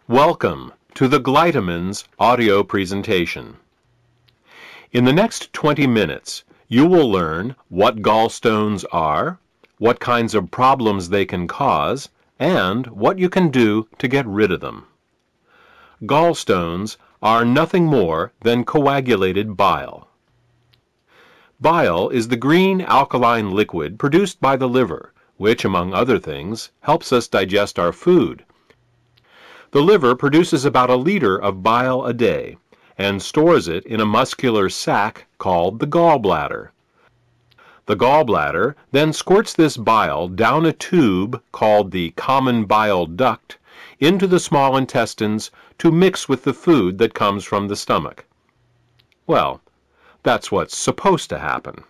Welcome to the Glytamins audio presentation. In the next 20 minutes, you will learn what gallstones are, what kinds of problems they can cause, and what you can do to get rid of them. Gallstones are nothing more than coagulated bile. Bile is the green alkaline liquid produced by the liver, which, among other things, helps us digest our food. The liver produces about a liter of bile a day and stores it in a muscular sac called the gall bladder. The gall bladder then squirts this bile down a tube called the common bile duct into the small intestines to mix with the food that comes from the stomach. Well, that's what's supposed to happen.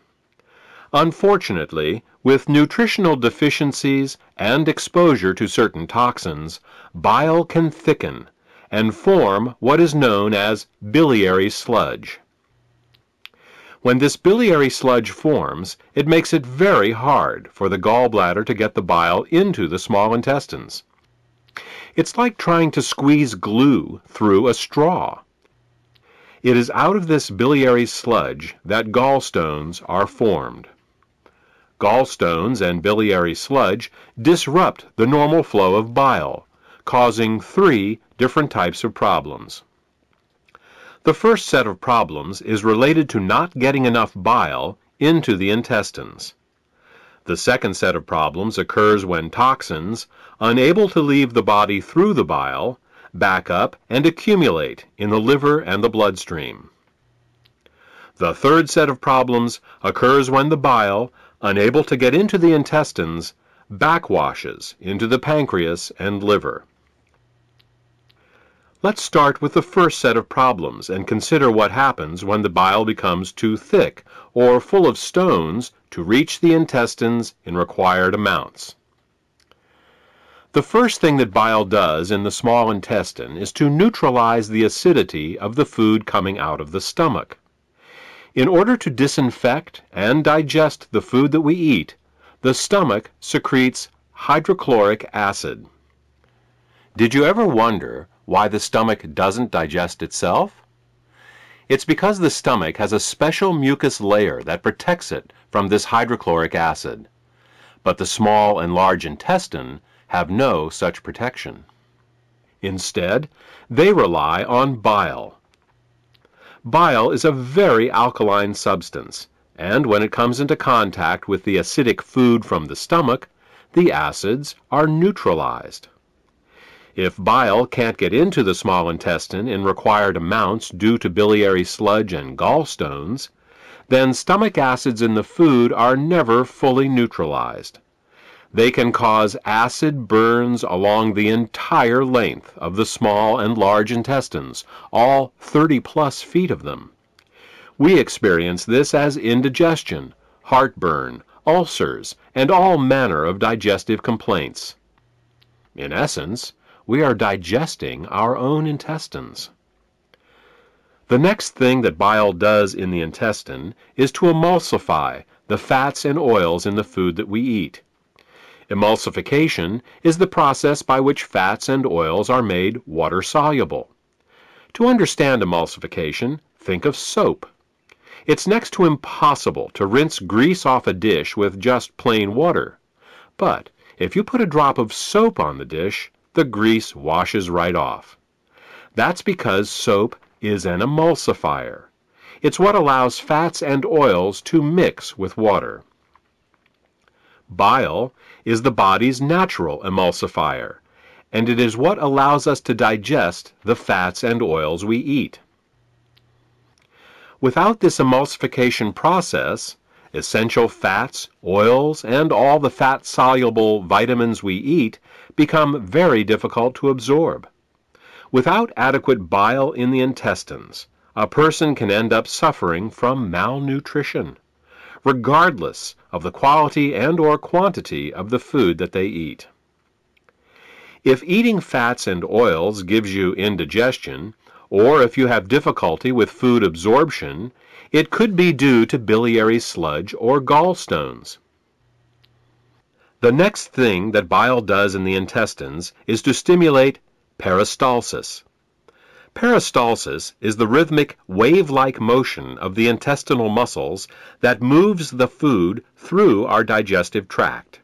Unfortunately, with nutritional deficiencies and exposure to certain toxins, bile can thicken and form what is known as biliary sludge. When this biliary sludge forms, it makes it very hard for the gallbladder to get the bile into the small intestines. It's like trying to squeeze glue through a straw. It is out of this biliary sludge that gallstones are formed. Gallstones and biliary sludge disrupt the normal flow of bile, causing 3 different types of problems. The first set of problems is related to not getting enough bile into the intestines. The second set of problems occurs when toxins, unable to leave the body through the bile, back up and accumulate in the liver and the bloodstream. The third set of problems occurs when the bile, unable to get into the intestines, backwashes into the pancreas and liver. Let's start with the first set of problems and consider what happens when the bile becomes too thick or full of stones to reach the intestines in required amounts. The first thing that bile does in the small intestine is to neutralize the acidity of the food coming out of the stomach. In order to disinfect and digest the food that we eat, the stomach secretes hydrochloric acid. Did you ever wonder why the stomach doesn't digest itself? It's because the stomach has a special mucus layer that protects it from this hydrochloric acid. But the small and large intestine have no such protection. Instead, they rely on bile. Bile is a very alkaline substance, and when it comes into contact with the acidic food from the stomach, the acids are neutralized. If bile can't get into the small intestine in required amounts due to biliary sludge and gallstones, then stomach acids in the food are never fully neutralized. They can cause acid burns along the entire length of the small and large intestines, all 30+ feet of them. We experience this as indigestion, heartburn, ulcers, and all manner of digestive complaints. In essence, we are digesting our own intestines. The next thing that bile does in the intestine is to emulsify the fats and oils in the food that we eat. Emulsification is the process by which fats and oils are made water-soluble. To understand emulsification, think of soap. It's next to impossible to rinse grease off a dish with just plain water. But if you put a drop of soap on the dish, the grease washes right off. That's because soap is an emulsifier. It's what allows fats and oils to mix with water. Bile is the body's natural emulsifier, and it is what allows us to digest the fats and oils we eat. Without this emulsification process, essential fats, oils, and all the fat-soluble vitamins we eat become very difficult to absorb. Without adequate bile in the intestines, a person can end up suffering from malnutrition, regardless of the quality and/or quantity of the food that they eat. If eating fats and oils gives you indigestion, or if you have difficulty with food absorption, it could be due to biliary sludge or gallstones. The next thing that bile does in the intestines is to stimulate Peristalsis. Peristalsis is the rhythmic, wave-like motion of the intestinal muscles that moves the food through our digestive tract.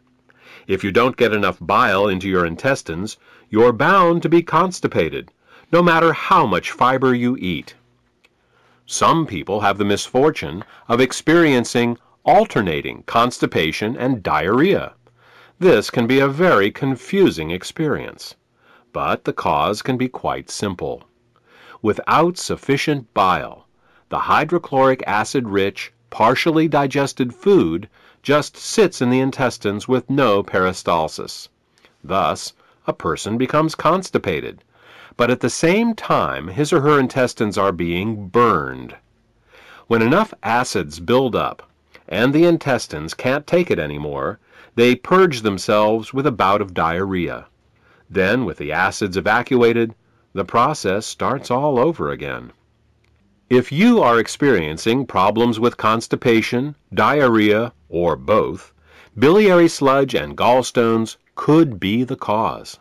If you don't get enough bile into your intestines, you're bound to be constipated, no matter how much fiber you eat. Some people have the misfortune of experiencing alternating constipation and diarrhea. This can be a very confusing experience, but the cause can be quite simple. Without sufficient bile, the hydrochloric acid-rich, partially digested food just sits in the intestines with no peristalsis. Thus, a person becomes constipated, but at the same time his or her intestines are being burned. When enough acids build up and the intestines can't take it anymore, they purge themselves with a bout of diarrhea. Then, with the acids evacuated, the process starts all over again. If you are experiencing problems with constipation, diarrhea, or both, biliary sludge and gallstones could be the cause.